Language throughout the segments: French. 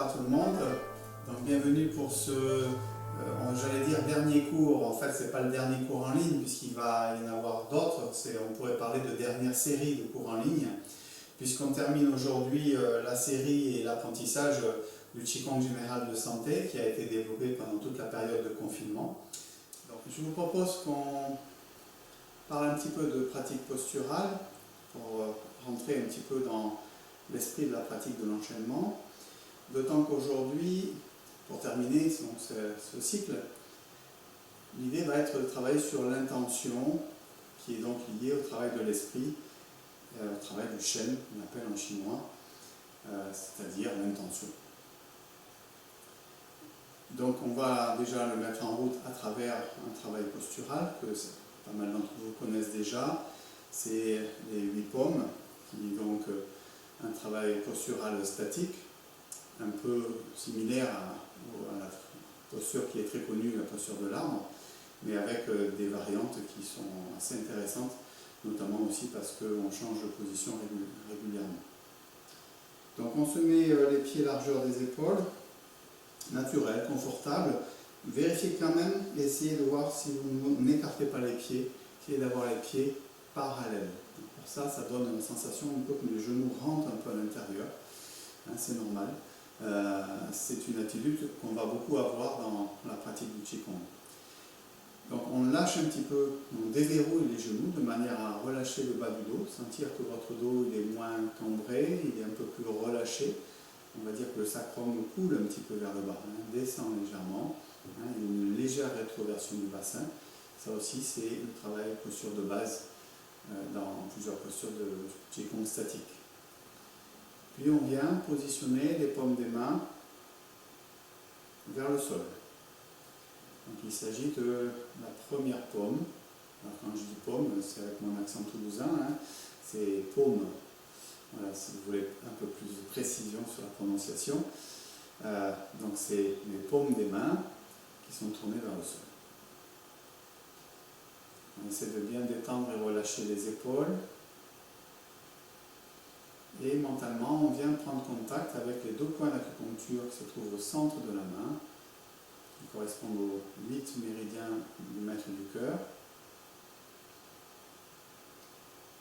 à tout le monde. Donc bienvenue pour ce, j'allais dire dernier cours. En fait, c'est pas le dernier cours en ligne puisqu'il va y en avoir d'autres. On pourrait parler de dernière série de cours en ligne puisqu'on termine aujourd'hui la série et l'apprentissage du Qigong général de santé qui a été développé pendant toute la période de confinement. Donc je vous propose qu'on parle un petit peu de pratique posturale pour rentrer un petit peu dans l'esprit de la pratique de l'enchaînement. D'autant qu'aujourd'hui, pour terminer ce cycle, l'idée va être de travailler sur l'intention, qui est donc liée au travail de l'esprit, au travail du Shen, qu'on appelle en chinois, c'est-à-dire l'intention. Donc on va déjà le mettre en route à travers un travail postural, que pas mal d'entre vous connaissent déjà. C'est les 8 paumes, qui est donc un travail postural statique, un peu similaire à la posture qui est très connue, la posture de l'arbre, mais avec des variantes qui sont assez intéressantes, notamment aussi parce qu'on change de position régulièrement. Donc on se met les pieds largeur des épaules, naturel, confortable. Vérifiez quand même, essayez de voir si vous n'écartez pas les pieds, essayez d'avoir les pieds parallèles. Donc pour ça, ça donne une sensation un peu que les genoux rentrent un peu à l'intérieur, hein, c'est normal. C'est une attitude qu'on va beaucoup avoir dans la pratique du Qigong. Donc on lâche un petit peu, on déverrouille les genoux de manière à relâcher le bas du dos, sentir que votre dos il est moins cambré, il est un peu plus relâché. On va dire que le sacrum coule un petit peu vers le bas, hein, descend légèrement, hein, une légère rétroversion du bassin. Ça aussi c'est le travail posture de base dans plusieurs postures de Qigong statique. Puis on vient positionner les paumes des mains vers le sol. Donc il s'agit de la première paume. Alors quand je dis paume, c'est avec mon accent toulousain, hein, c'est paume. Voilà, si vous voulez un peu plus de précision sur la prononciation. Donc c'est les paumes des mains qui sont tournées vers le sol. On essaie de bien détendre et relâcher les épaules. Et mentalement, on vient prendre contact avec les 2 points d'acupuncture qui se trouvent au centre de la main, qui correspondent aux 8 méridiens du maître du cœur.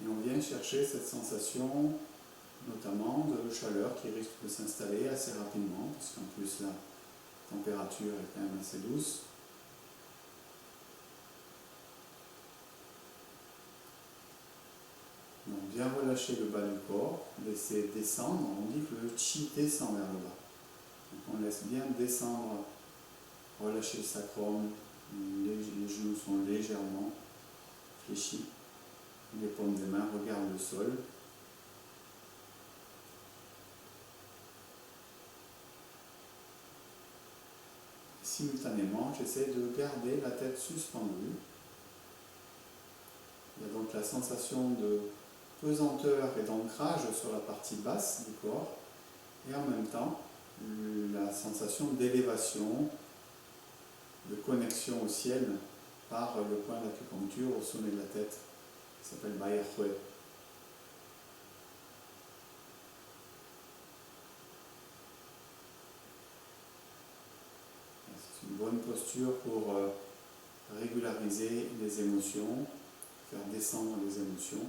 Et on vient chercher cette sensation, notamment de chaleur qui risque de s'installer assez rapidement, parce qu'en plus la température est quand même assez douce. Donc bien relâcher le bas du corps, laisser descendre, on dit que le chi descend vers le bas. Donc on laisse bien descendre, relâcher le sacrum, les genoux sont légèrement fléchis, les paumes des mains regardent le sol. Simultanément, j'essaie de garder la tête suspendue. Il y a donc la sensation de pesanteur et d'ancrage sur la partie basse du corps, et en même temps la sensation d'élévation, de connexion au ciel par le point d'acupuncture au sommet de la tête, qui s'appelle Bai Hui. C'est une bonne posture pour régulariser les émotions, faire descendre les émotions.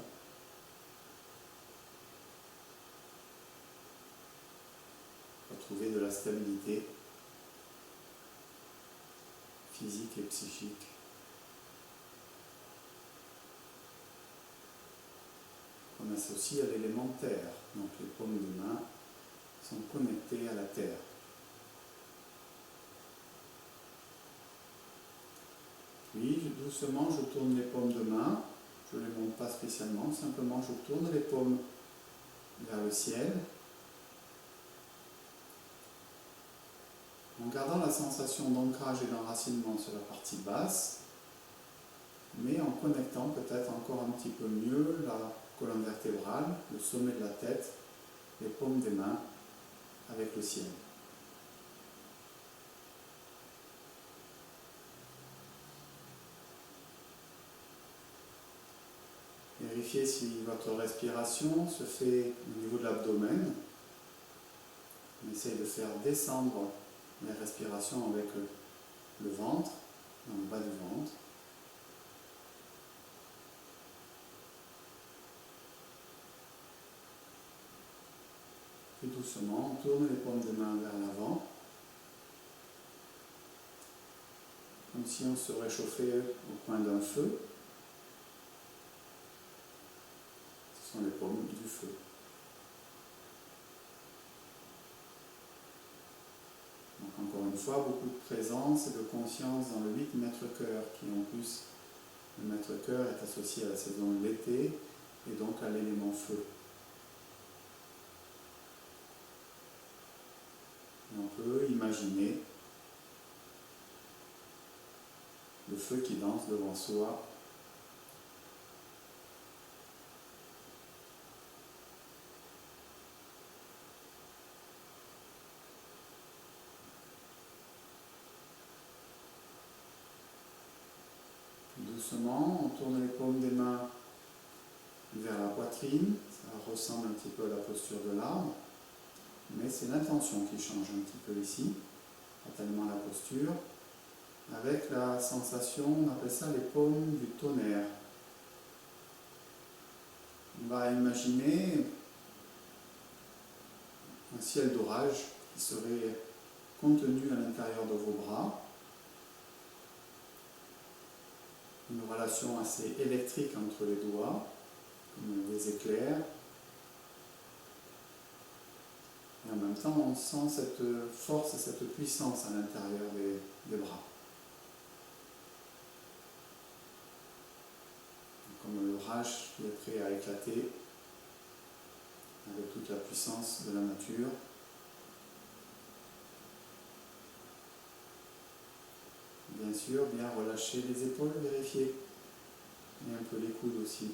Retrouver de la stabilité physique et psychique. On associe à l'élément terre, donc les paumes de main sont connectées à la terre. Puis doucement je tourne les paumes de main, je ne les monte pas spécialement, simplement je tourne les paumes vers le ciel, en gardant la sensation d'ancrage et d'enracinement sur la partie basse, mais en connectant peut-être encore un petit peu mieux la colonne vertébrale, le sommet de la tête, les paumes des mains avec le ciel. Vérifiez si votre respiration se fait au niveau de l'abdomen. On essaye de faire descendre la respiration avec le ventre, dans le bas du ventre. Puis doucement, on tourne les paumes des mains vers l'avant, comme si on se réchauffait au coin d'un feu. Ce sont les paumes du feu. Donc encore une fois, beaucoup de présence et de conscience dans le 8 mètre-cœur, qui en plus, le mètre-cœur est associé à la saison de l'été et donc à l'élément feu. Et on peut imaginer le feu qui danse devant soi. Doucement, on tourne les paumes des mains vers la poitrine. Ça ressemble un petit peu à la posture de l'arbre, mais c'est l'intention qui change un petit peu ici, pas tellement la posture, avec la sensation, on appelle ça les paumes du tonnerre. On va imaginer un ciel d'orage qui serait contenu à l'intérieur de vos bras. Une relation assez électrique entre les doigts, comme des éclairs. Et en même temps, on sent cette force et cette puissance à l'intérieur des bras. Comme l'orage qui est prêt à éclater, avec toute la puissance de la nature. Bien sûr, bien relâcher les épaules, vérifier. Et un peu les coudes aussi.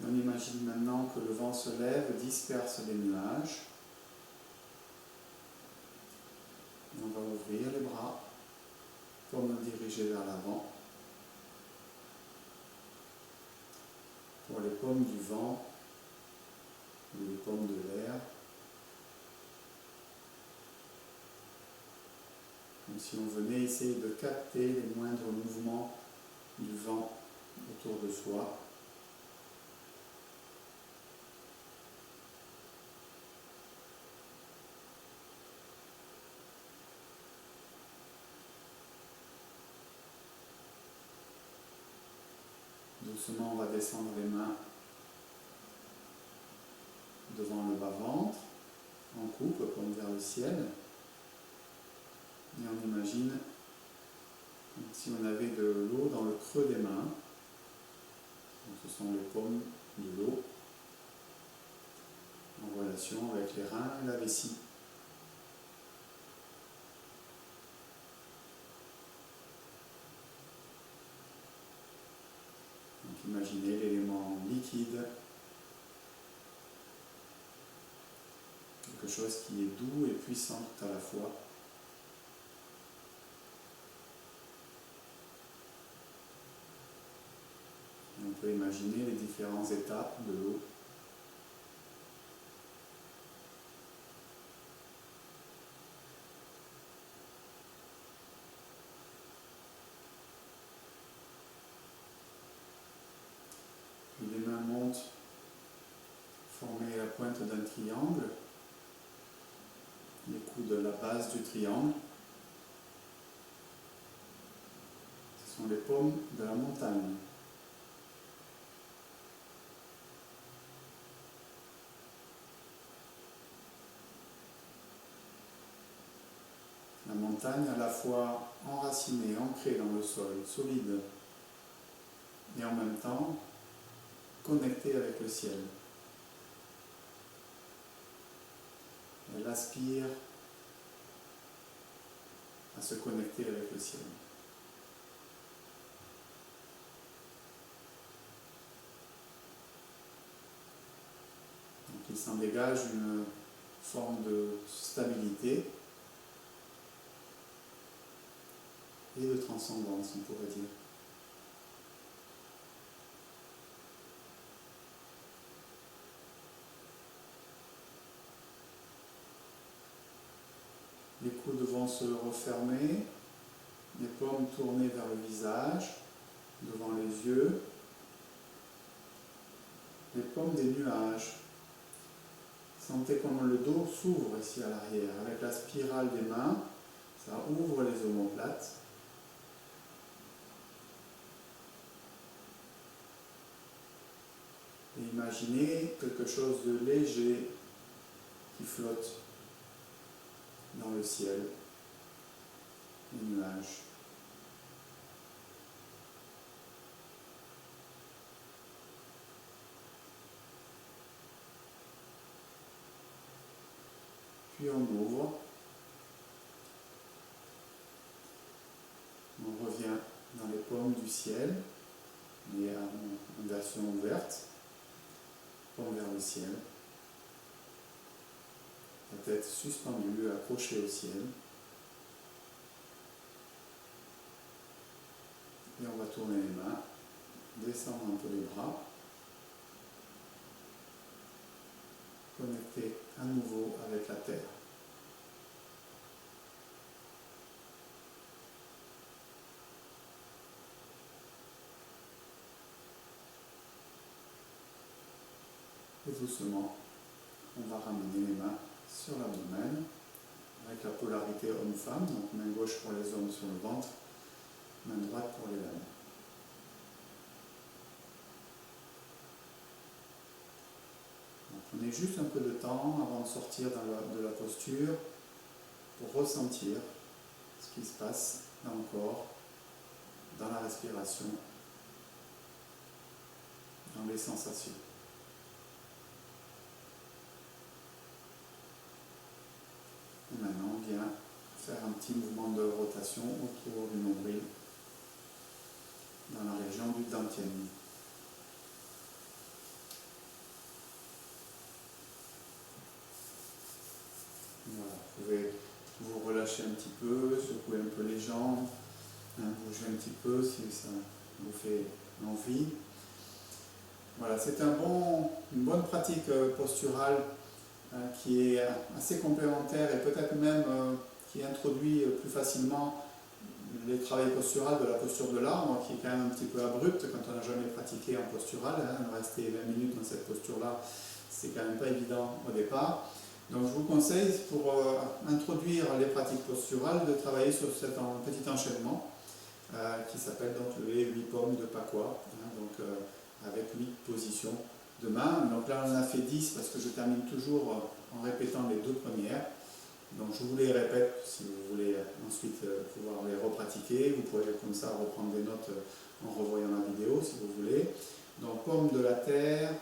Et on imagine maintenant que le vent se lève, disperse les nuages. Et on va ouvrir les bras, paumes dirigées vers l'avant. Pour les paumes du vent, ou les paumes de l'air. Comme si on venait essayer de capter les moindres mouvements du vent autour de soi. Doucement, on va descendre les mains devant le bas-ventre, en coupe comme vers le ciel. Et on imagine comme si on avait de l'eau dans le creux des mains. Donc ce sont les paumes de l'eau en relation avec les reins et la vessie. Donc imaginez l'élément liquide, quelque chose qui est doux et puissant tout à la fois. Et on peut imaginer les différentes étapes de l'eau. Les mains montent, former la pointe d'un triangle, les coudes de la base du triangle. Ce sont les paumes de la montagne. La montagne à la fois enracinée, ancrée dans le sol, solide, et en même temps connectée avec le ciel. Elle aspire à se connecter avec le ciel. Donc il s'en dégage une forme de stabilité et de transcendance, on pourrait dire. Les coudes vont se refermer, les paumes tournées vers le visage, devant les yeux, les paumes des nuages. Sentez comme le dos s'ouvre ici à l'arrière, avec la spirale des mains, ça ouvre les omoplates. Et imaginez quelque chose de léger qui flotte dans le ciel, les nuages. Puis on ouvre, on revient dans les paumes du ciel, mais en version ouverte, paume vers le ciel, la tête suspendue, accrochée au ciel. Et on va tourner les mains, descendre un peu les bras, connecter à nouveau avec la terre. Et doucement, on va ramener les mains sur l'abdomen, avec la polarité homme-femme, donc main gauche pour les hommes sur le ventre, main droite pour les dames. Prenez juste un peu de temps avant de sortir de la posture pour ressentir ce qui se passe dans le corps, dans la respiration, dans les sensations. Et maintenant, on vient faire un petit mouvement de rotation autour du nombril, dans la région du dantian. Voilà, vous pouvez vous relâcher un petit peu, secouer un peu les jambes, bouger un petit peu si ça vous fait envie. Voilà, c'est une bonne pratique posturale qui est assez complémentaire et peut-être même qui introduit plus facilement les travails posturales de la posture de l'arbre, qui est quand même un petit peu abrupte quand on n'a jamais pratiqué en postural. Rester 20 minutes dans cette posture-là, c'est quand même pas évident au départ. Donc je vous conseille, pour introduire les pratiques posturales, de travailler sur cet petit enchaînement qui s'appelle donc les 8 paumes de Pakwa, avec 8 positions de main. Donc là on en a fait 10 parce que je termine toujours en répétant les 2 premières. Donc je vous les répète si vous voulez ensuite pouvoir les repratiquer. Vous pouvez comme ça reprendre des notes en revoyant la vidéo si vous voulez. Donc paume de la terre,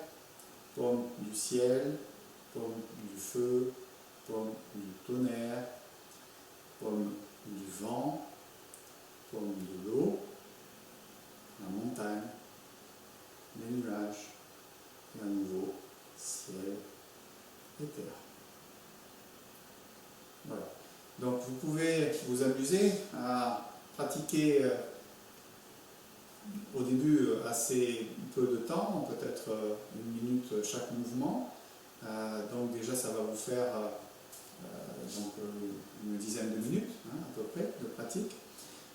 paume du ciel, paume du feu, paume du tonnerre, paume du vent, paume de l'eau, la montagne, les nuages, et à nouveau ciel et terre. Voilà. Donc vous pouvez vous amuser à pratiquer au début assez peu de temps, peut-être 1 minute chaque mouvement. Donc déjà ça va vous faire une dizaine de minutes à peu près de pratique.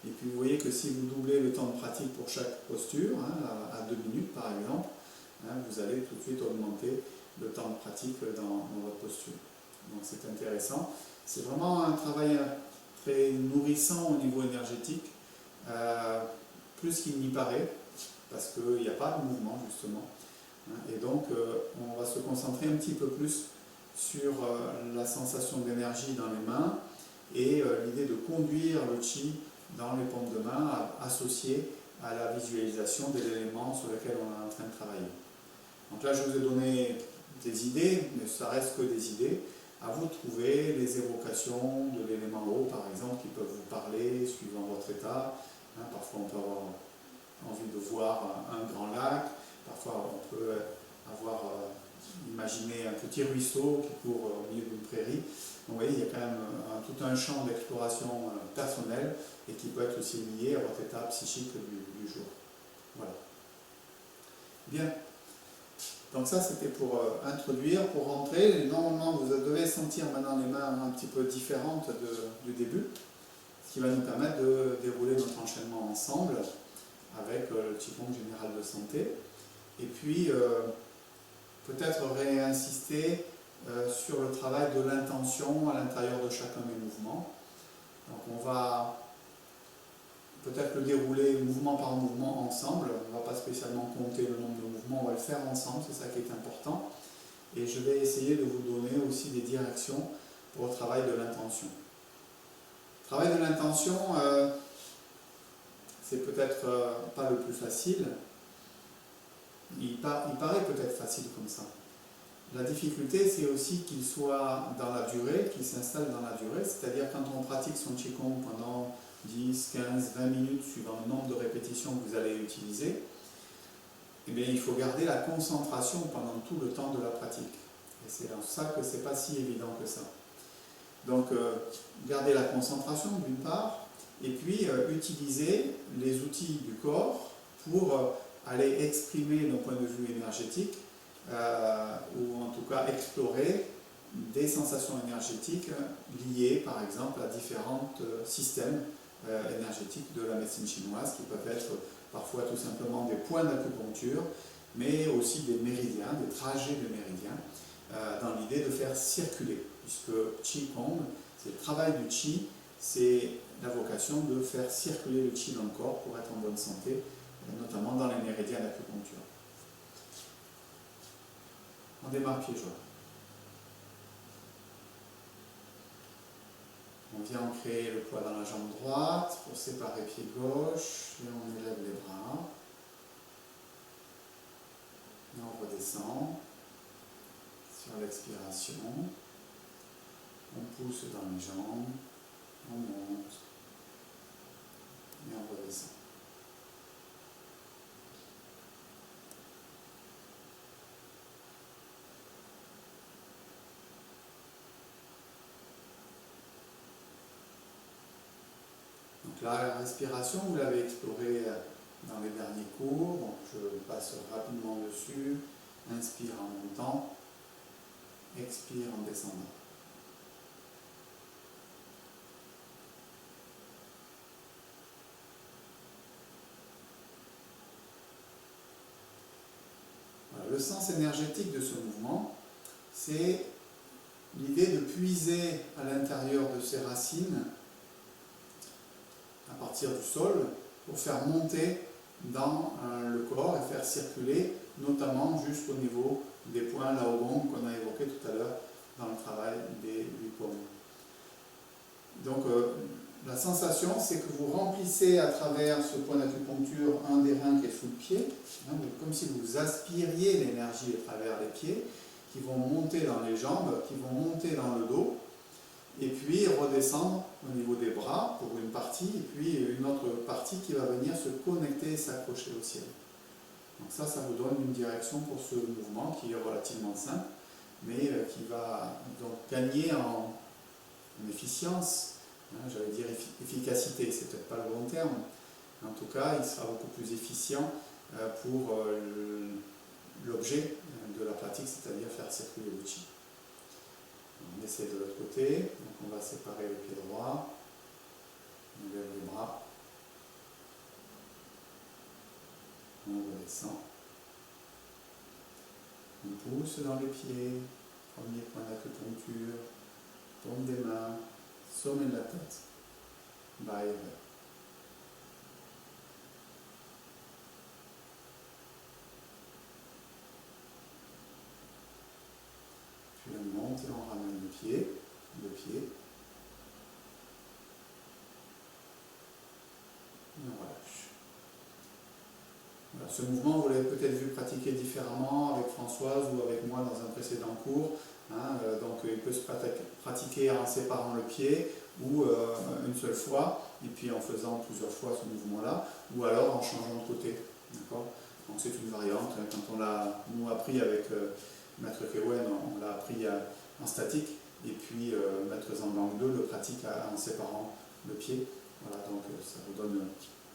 Et puis vous voyez que si vous doublez le temps de pratique pour chaque posture, à 2 minutes par exemple, vous allez tout de suite augmenter le temps de pratique dans votre posture. Donc c'est intéressant. C'est vraiment un travail très nourrissant au niveau énergétique, plus qu'il n'y paraît, parce qu'il n'y a pas de mouvement justement. Et donc on va se concentrer un petit peu plus sur la sensation d'énergie dans les mains et l'idée de conduire le chi dans les paumes de main associée à la visualisation de l'élément sur lequel on est en train de travailler. Donc là je vous ai donné des idées, mais ça reste que des idées. À vous de trouver les évocations de l'élément eau, par exemple, qui peuvent vous parler suivant votre état. Parfois, on peut avoir envie de voir un grand lac. Parfois, on peut avoir imaginez un petit ruisseau qui court au milieu d'une prairie. Donc, vous voyez, il y a quand même tout un champ d'exploration personnelle et qui peut être aussi lié à votre état psychique du jour. Voilà. Bien. Donc ça, c'était pour introduire, pour rentrer. Normalement, vous devez sentir maintenant les mains un petit peu différentes du début, ce qui va nous permettre de dérouler notre enchaînement ensemble avec le Qigong général de santé. Et puis, peut-être réinsister sur le travail de l'intention à l'intérieur de chacun des mouvements. Donc on va peut-être le dérouler mouvement par mouvement ensemble. On ne va pas spécialement compter le nombre de mouvements, on va le faire ensemble, c'est ça qui est important. Et je vais essayer de vous donner aussi des directions pour le travail de l'intention. Le travail de l'intention, c'est peut-être pas le plus facile. Il paraît peut-être facile comme ça. La difficulté, c'est aussi qu'il soit dans la durée, qu'il s'installe dans la durée, c'est-à-dire quand on pratique son Qigong pendant 10, 15, 20 minutes, suivant le nombre de répétitions que vous allez utiliser, eh bien, il faut garder la concentration pendant tout le temps de la pratique. Et c'est en ça que ce n'est pas si évident que ça. Donc, garder la concentration d'une part, et puis utiliser les outils du corps pour aller exprimer d'un point de vue énergétique, ou en tout cas explorer des sensations énergétiques liées par exemple à différents systèmes énergétiques de la médecine chinoise qui peuvent être parfois tout simplement des points d'acupuncture, mais aussi des méridiens, des trajets de méridiens, dans l'idée de faire circuler, puisque Qigong, c'est le travail du Qi, c'est la vocation de faire circuler le Qi dans le corps pour être en bonne santé, notamment dans les méridiens d'acupuncture. On démarre pieds joints. On vient ancrer le poids dans la jambe droite pour séparer pied gauche et on élève les bras. Et on redescend sur l'expiration. On pousse dans les jambes, on monte et on redescend. Donc la respiration, vous l'avez explorée dans les derniers cours, donc je passe rapidement dessus. Inspire en montant, expire en descendant. Voilà, le sens énergétique de ce mouvement, c'est l'idée de puiser à l'intérieur de ses racines à partir du sol pour faire monter dans le corps et faire circuler, notamment jusqu'au niveau des points Laogong qu'on a évoqué tout à l'heure dans le travail des 8 paumes. Donc la sensation, c'est que vous remplissez à travers ce point d'acupuncture un des reins qui est sous le pied, hein, comme si vous aspiriez l'énergie à travers les pieds, qui vont monter dans les jambes, qui vont monter dans le dos, et puis redescendre au niveau des bras pour une partie, et puis une autre partie qui va venir se connecter et s'accrocher au ciel. Donc ça vous donne une direction pour ce mouvement qui est relativement simple, mais qui va donc gagner en efficience, hein, j'allais dire efficacité, c'est peut-être pas le bon terme, mais en tout cas il sera beaucoup plus efficient pour l'objet de la pratique, c'est-à-dire faire circuler le Qi. On essaie de l'autre côté, donc on va séparer le pied droit, on lève les bras, on redescend, on pousse dans les pieds, premier point d'acupuncture, paume des mains, sommet de la tête, bas et vers. Puis on monte et on ramène le pied, et on relâche. Voilà, ce mouvement, vous l'avez peut-être vu pratiquer différemment avec Françoise ou avec moi dans un précédent cours. Hein, donc il peut se pratiquer en séparant le pied ou une seule fois, et puis en faisant plusieurs fois ce mouvement-là, ou alors en changeant de côté. Donc c'est une variante. Quand on l'a nous appris avec Maître Kewen, on l'a appris en statique, et puis Maître Zhanggang 2 le pratique en séparant le pied. Voilà, donc ça vous donne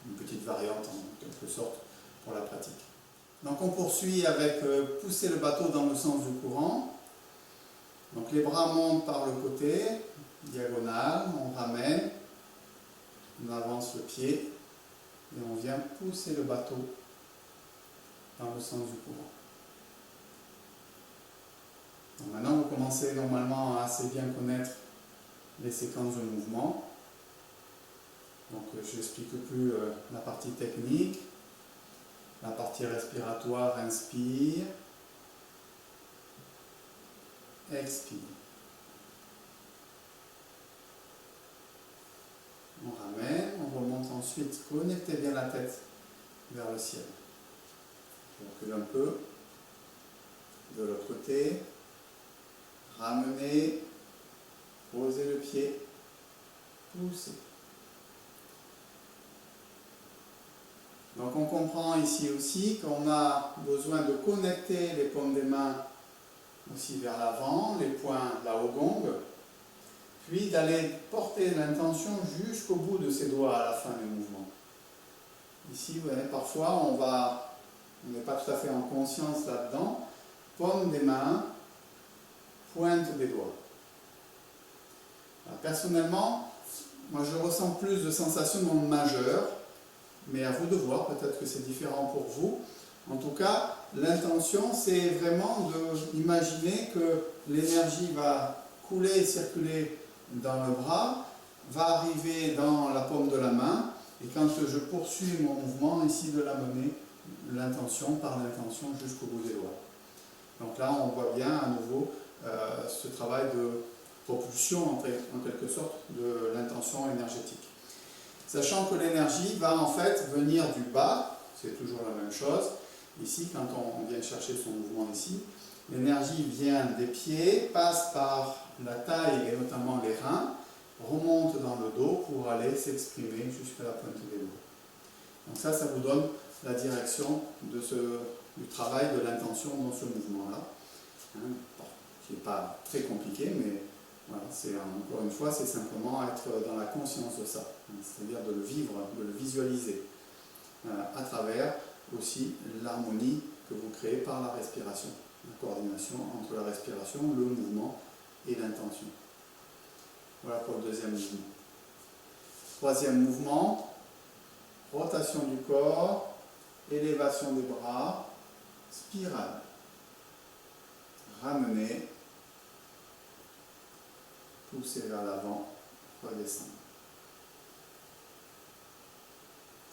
une petite variante en quelque sorte pour la pratique. Donc on poursuit avec pousser le bateau dans le sens du courant. Donc les bras montent par le côté, diagonale, on ramène, on avance le pied et on vient pousser le bateau dans le sens du courant. Donc maintenant vous commencez normalement à assez bien connaître les séquences de mouvement. Donc je n'explique plus la partie technique. La partie respiratoire, inspire, expire. On ramène, on remonte ensuite, connectez bien la tête vers le ciel. On recule un peu, de l'autre côté, ramenez, posez le pied, poussez. Donc on comprend ici aussi qu'on a besoin de connecter les paumes des mains aussi vers l'avant, les poings là au gong, puis d'aller porter l'intention jusqu'au bout de ses doigts à la fin du mouvement. Ici, vous voyez, parfois on n'est pas tout à fait en conscience là-dedans, paume des mains, pointe des doigts. Alors, personnellement, moi je ressens plus de sensations dans le majeur, mais à vous de voir, peut-être que c'est différent pour vous. En tout cas, l'intention, c'est vraiment d'imaginer que l'énergie va couler et circuler dans le bras, va arriver dans la paume de la main, et quand je poursuis mon mouvement, ici de l'amener, par l'intention jusqu'au bout des doigts. Donc là, on voit bien à nouveau ce travail de propulsion, en quelque sorte, de l'intention énergétique. Sachant que l'énergie va en fait venir du bas, c'est toujours la même chose. Ici, quand on vient chercher son mouvement ici, l'énergie vient des pieds, passe par la taille et notamment les reins, remonte dans le dos pour aller s'exprimer jusqu'à la pointe des doigts. Donc ça vous donne la direction du travail de l'intention dans ce mouvement-là, qui n'est pas très compliqué, mais voilà, encore une fois, c'est simplement être dans la conscience de ça, c'est-à-dire de le vivre, de le visualiser, à travers aussi l'harmonie que vous créez par la respiration, la coordination entre la respiration, le mouvement et l'intention. Voilà pour le deuxième mouvement. Troisième mouvement, rotation du corps, élévation des bras, spirale. Ramener, pousser vers l'avant, redescendre.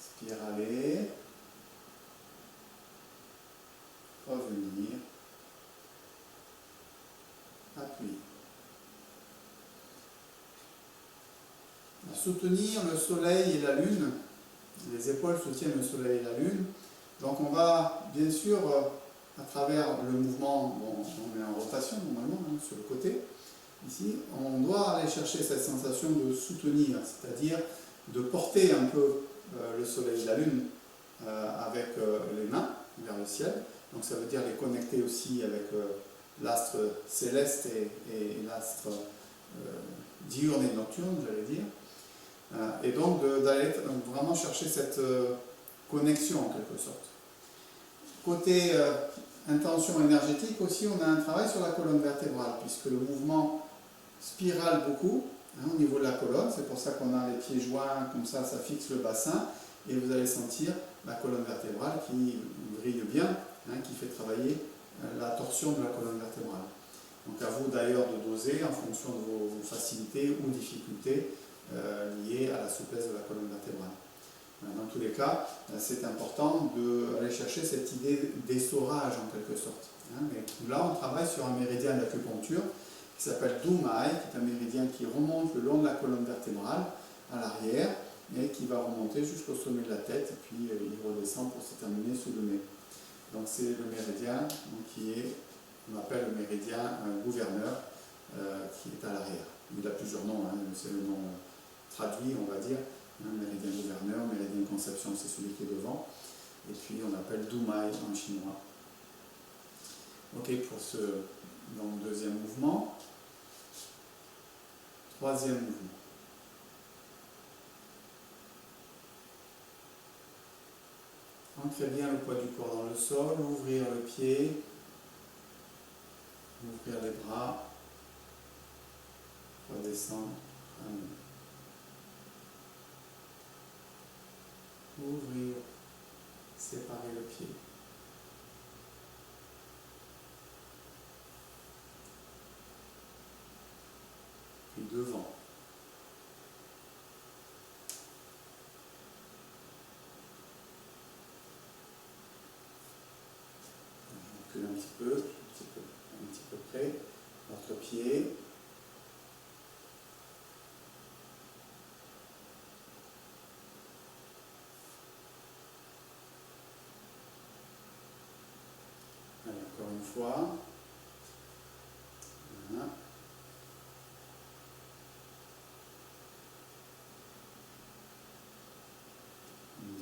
Spiraler, revenir, appuyer. Soutenir le soleil et la lune, les épaules soutiennent le soleil et la lune, donc on va bien sûr, à travers le mouvement, on est en rotation normalement, sur le côté, ici, on doit aller chercher cette sensation de soutenir, c'est-à-dire de porter un peu le soleil et la lune avec les mains vers le ciel. Donc ça veut dire les connecter aussi avec l'astre céleste et l'astre diurne et nocturne, j'allais dire. Et donc d'aller vraiment chercher cette connexion en quelque sorte. Côté intention énergétique aussi, on a un travail sur la colonne vertébrale, puisque le mouvement spirale beaucoup au niveau de la colonne, c'est pour ça qu'on a les pieds joints, comme ça fixe le bassin, et vous allez sentir la colonne vertébrale qui brille bien, qui fait travailler la torsion de la colonne vertébrale. Donc à vous d'ailleurs de doser en fonction de vos facilités ou difficultés liées à la souplesse de la colonne vertébrale. Dans tous les cas, c'est important d'aller chercher cette idée d'essorage en quelque sorte. Mais là, on travaille sur un méridien d'acupuncture qui s'appelle Dumai, qui est un méridien qui remonte le long de la colonne vertébrale à l'arrière et qui va remonter jusqu'au sommet de la tête, et puis il redescend pour se terminer sous le nez. Donc c'est le méridien qu'on appelle le méridien gouverneur, qui est à l'arrière. Il a plusieurs noms, c'est le nom traduit, on va dire. Méridien gouverneur, méridien conception, c'est celui qui est devant. Et puis on appelle Dumai en chinois. Ok pour ce donc, deuxième mouvement. Troisième mouvement. Ancrez bien le poids du corps dans le sol, ouvrir le pied, ouvrir les bras, redescendre, ramener. Ouvrir, séparer le pied. Puis devant. Je recule un petit peu près. Votre pied. Allez, encore une fois. Voilà.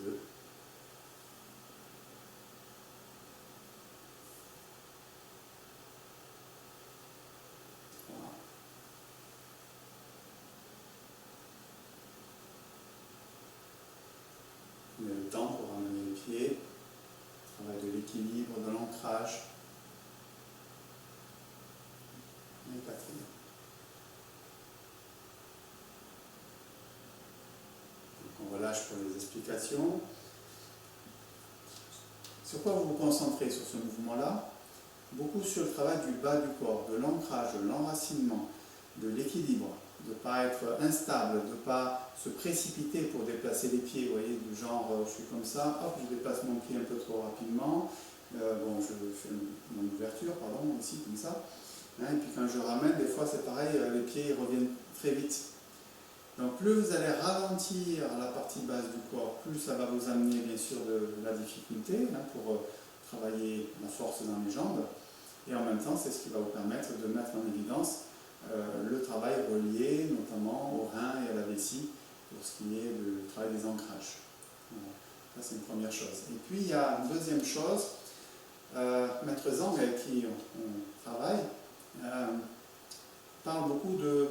2. Prenez le temps pour ramener les pieds. Travail de l'équilibre, de l'ancrage. Et 4e. Donc on relâche pour les explications. Sur quoi vous vous concentrez sur ce mouvement-là? Beaucoup sur le travail du bas du corps, de l'ancrage, de l'enracinement, de l'équilibre, de ne pas être instable, de ne pas se précipiter pour déplacer les pieds, vous voyez, du genre je suis comme ça, hop, je déplace mon pied un peu trop rapidement, bon, je fais mon ouverture, pardon, ici, comme ça, hein, et puis quand je ramène, des fois c'est pareil, les pieds reviennent très vite. Donc plus vous allez ralentir la partie basse du corps, plus ça va vous amener bien sûr de la difficulté hein, pour travailler la force dans les jambes. Et en même temps, c'est ce qui va vous permettre de mettre en évidence le travail relié notamment aux reins et à la vessie pour ce qui est du travail des ancrages. Voilà. Ça, c'est une première chose. Et puis, il y a une deuxième chose. Maître Zhang, avec qui on travaille, parle beaucoup de...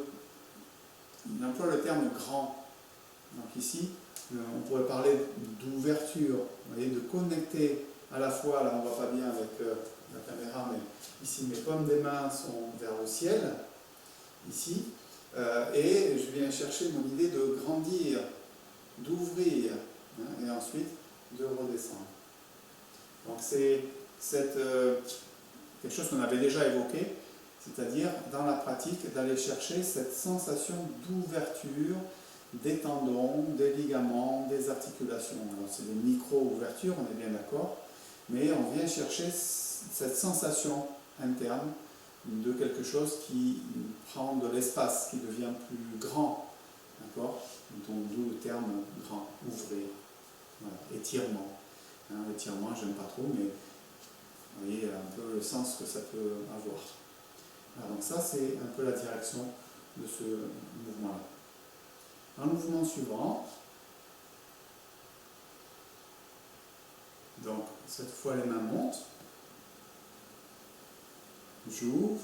Il emploie le terme grand. Donc ici, on pourrait parler d'ouverture, vous voyez, de connecter à la fois, là on ne voit pas bien avec la caméra, mais ici mes paumes des mains sont vers le ciel, ici, et je viens chercher mon idée de grandir, d'ouvrir, hein, et ensuite de redescendre. Donc c'est quelque chose qu'on avait déjà évoqué, c'est-à-dire dans la pratique d'aller chercher cette sensation d'ouverture des tendons, des ligaments, des articulations. Alors c'est des micro-ouvertures, on est bien d'accord, mais on vient chercher cette sensation interne de quelque chose qui prend de l'espace, qui devient plus grand, d'accord? D'où le terme grand, ouvrir, voilà. Étirement. Hein, l'étirement, j'aime pas trop, mais vous voyez un peu le sens que ça peut avoir. Alors, donc ça, c'est un peu la direction de ce mouvement-là. Dans le mouvement suivant, donc cette fois les mains montent, j'ouvre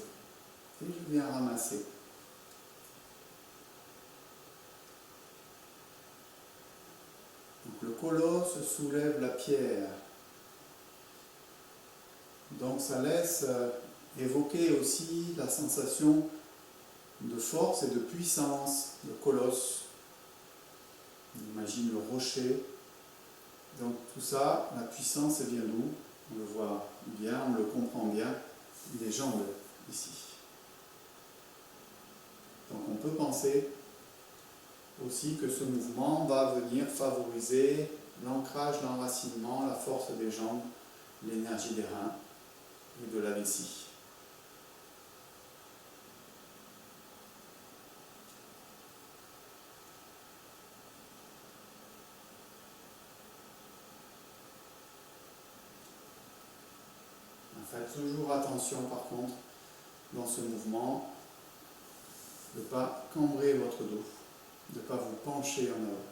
et je viens ramasser. Donc le colosse soulève la pierre. Donc ça laisse évoquer aussi la sensation de force et de puissance, le colosse. On imagine le rocher. Donc tout ça, la puissance, elle vient d'où? On le voit bien, on le comprend bien, des jambes ici. Donc on peut penser aussi que ce mouvement va venir favoriser l'ancrage, l'enracinement, la force des jambes, l'énergie des reins et de la vessie. Faites toujours attention par contre dans ce mouvement de ne pas cambrer votre dos, de ne pas vous pencher en avant.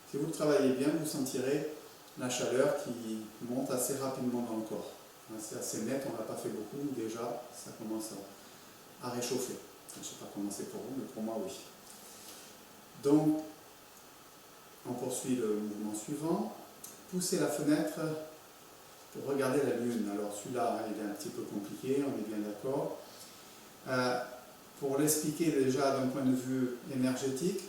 Si vous le travaillez bien, vous sentirez la chaleur qui monte assez rapidement dans le corps. C'est assez net, on n'a pas fait beaucoup, déjà ça commence à réchauffer. Je ne sais pas comment c'est pour vous, mais pour moi oui. Donc, on poursuit le mouvement suivant. Pousser la fenêtre pour regarder la lune. Alors celui-là, il est un petit peu compliqué, on est bien d'accord. Pour l'expliquer déjà d'un point de vue énergétique,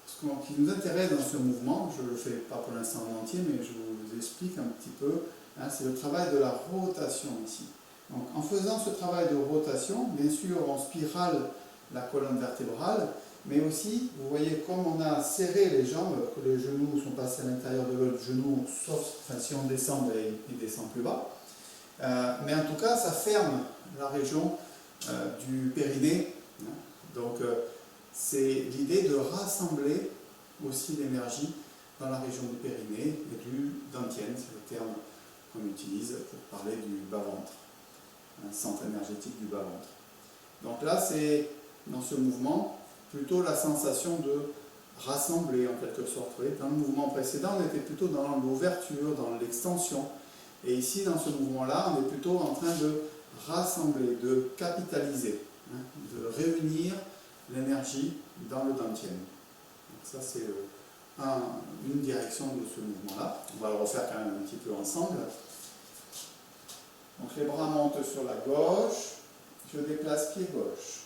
ce qui nous intéresse dans ce mouvement, je ne le fais pas pour l'instant en entier, mais je vous explique un petit peu, c'est le travail de la rotation ici. Donc, en faisant ce travail de rotation, bien sûr, on spirale la colonne vertébrale, mais aussi, vous voyez, comme on a serré les jambes, que les genoux sont passés à l'intérieur de l'autre genou, sauf si on descend, il descend plus bas. Mais en tout cas, ça ferme la région du périnée. Donc, c'est l'idée de rassembler aussi l'énergie dans la région du périnée et du dantian, c'est le terme qu'on utilise pour parler du bas-ventre, un centre énergétique du bas-ventre. Donc là, c'est dans ce mouvement plutôt la sensation de rassembler en quelque sorte. Vous voyez, dans le mouvement précédent, on était plutôt dans l'ouverture, dans l'extension. Et ici, dans ce mouvement-là, on est plutôt en train de rassembler, de capitaliser, de réunir l'énergie dans le dantian. Donc ça, c'est une direction de ce mouvement-là. On va le refaire quand même un petit peu ensemble. Donc les bras montent sur la gauche, je déplace pied gauche.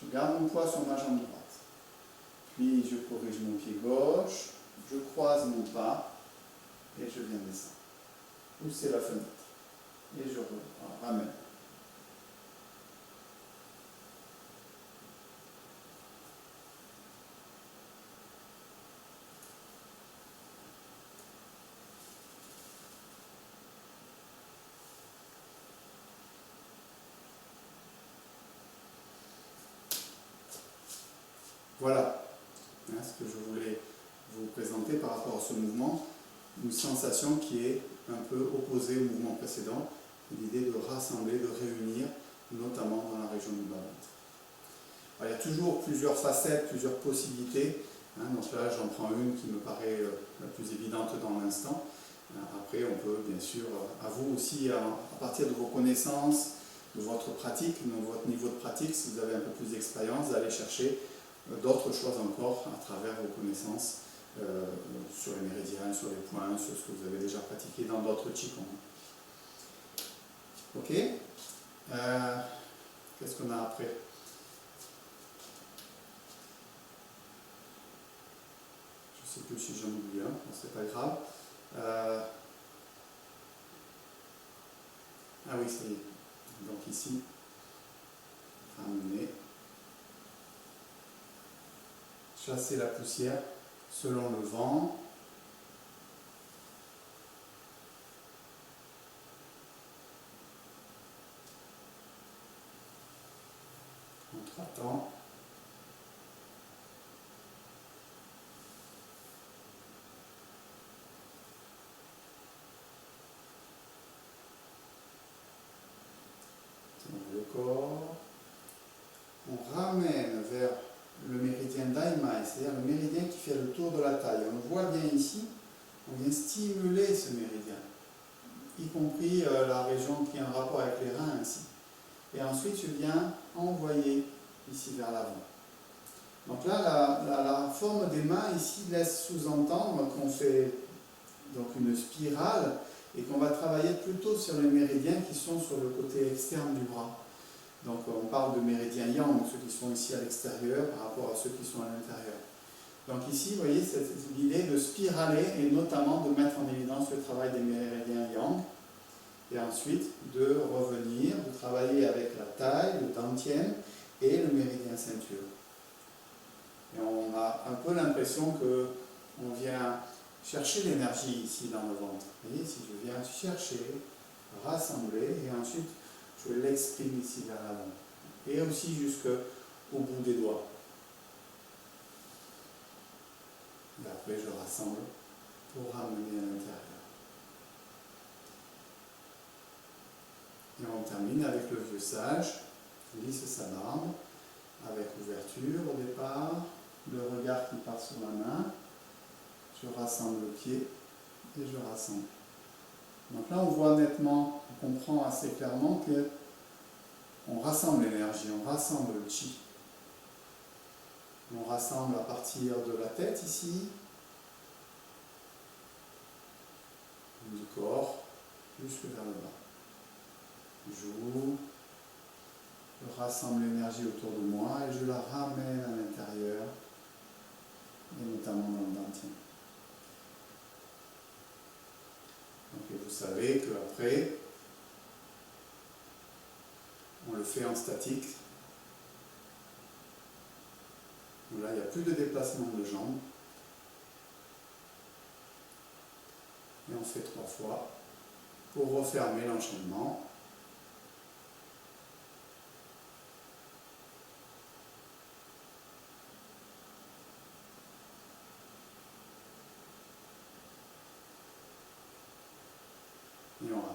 Je garde mon poids sur ma jambe droite. Puis je corrige mon pied gauche, je croise mon pas et je viens descendre. Pousser la fenêtre. Et je ramène. Voilà ce que je voulais vous présenter par rapport à ce mouvement, une sensation qui est un peu opposée au mouvement précédent, l'idée de rassembler, de réunir, notamment dans la région du bas-ventre. Il y a toujours plusieurs facettes, plusieurs possibilités. Donc là, j'en prends une qui me paraît la plus évidente dans l'instant. Après, on peut bien sûr, à vous aussi, à partir de vos connaissances, de votre pratique, de votre niveau de pratique, si vous avez un peu plus d'expérience, d'aller chercher d'autres choses encore à travers vos connaissances sur les méridiens, sur les points, sur ce que vous avez déjà pratiqué dans d'autres Qigong. Ok. Qu'est-ce qu'on a après? Je ne sais plus si j'en oublie un, c'est pas grave. Ah oui, ça y est. Donc ici, ramener. Chasser la poussière selon le vent. En 3 temps. Le corps. On ramène vers le méridien Daimai, c'est-à-dire le méridien qui fait le tour de la taille. On le voit bien ici, on vient stimuler ce méridien, y compris la région qui a un rapport avec les reins ainsi. Et ensuite, je viens envoyer ici vers l'avant. Donc là, la forme des mains ici laisse sous-entendre qu'on fait donc une spirale et qu'on va travailler plutôt sur les méridiens qui sont sur le côté externe du bras. Donc on parle de méridiens yang, ceux qui sont ici à l'extérieur par rapport à ceux qui sont à l'intérieur. Donc ici, vous voyez, c'est l'idée de spiraler et notamment de mettre en évidence le travail des méridiens yang. Et ensuite de revenir, de travailler avec la taille, le dantian et le méridien ceinture. Et on a un peu l'impression qu'on vient chercher l'énergie ici dans le ventre. Vous voyez, si je viens chercher, rassembler et ensuite je l'exprime ici vers l'avant. Et aussi jusqu'au bout des doigts. Et après je rassemble pour ramener à l'intérieur. Et on termine avec le vieux sage, lisse sa barbe, avec ouverture au départ, le regard qui part sur la main. je rassemble le pied et je rassemble. Donc là on voit nettement, on comprend assez clairement que on rassemble l'énergie, on rassemble le chi. On rassemble à partir de la tête ici, du corps, jusque vers le bas. J'ouvre, je rassemble l'énergie autour de moi et je la ramène à l'intérieur, et notamment dans le dentier. Donc, vous savez qu'après, on le fait en statique. Donc là, il n'y a plus de déplacement de jambes. Et on fait 3 fois pour refermer l'enchaînement. Et on ramène.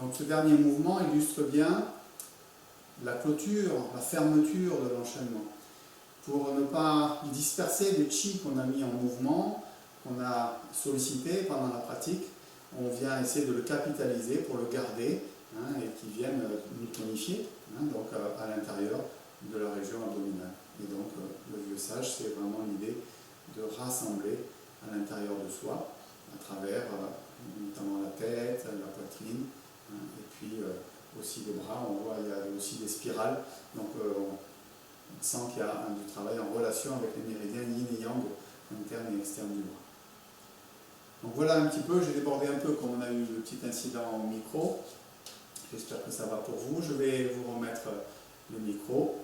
Donc ce dernier mouvement illustre bien la clôture, la fermeture de l'enchaînement. Pour ne pas disperser le chi qu'on a mis en mouvement, qu'on a sollicité pendant la pratique, on vient essayer de le capitaliser pour le garder et qu'il vienne nous tonifier donc à l'intérieur de la région abdominale. Et donc le vieux sage, c'est vraiment l'idée de rassembler à l'intérieur de soi, à travers notamment la tête, la poitrine, et puis aussi les bras. On voit il y a aussi des spirales, donc on sent qu'il y a du travail en relation avec les méridiens yin et yang interne et externe du bras. Donc voilà un petit peu, j'ai débordé un peu comme on a eu le petit incident au micro. J'espère que ça va pour vous. Je vais vous remettre le micro.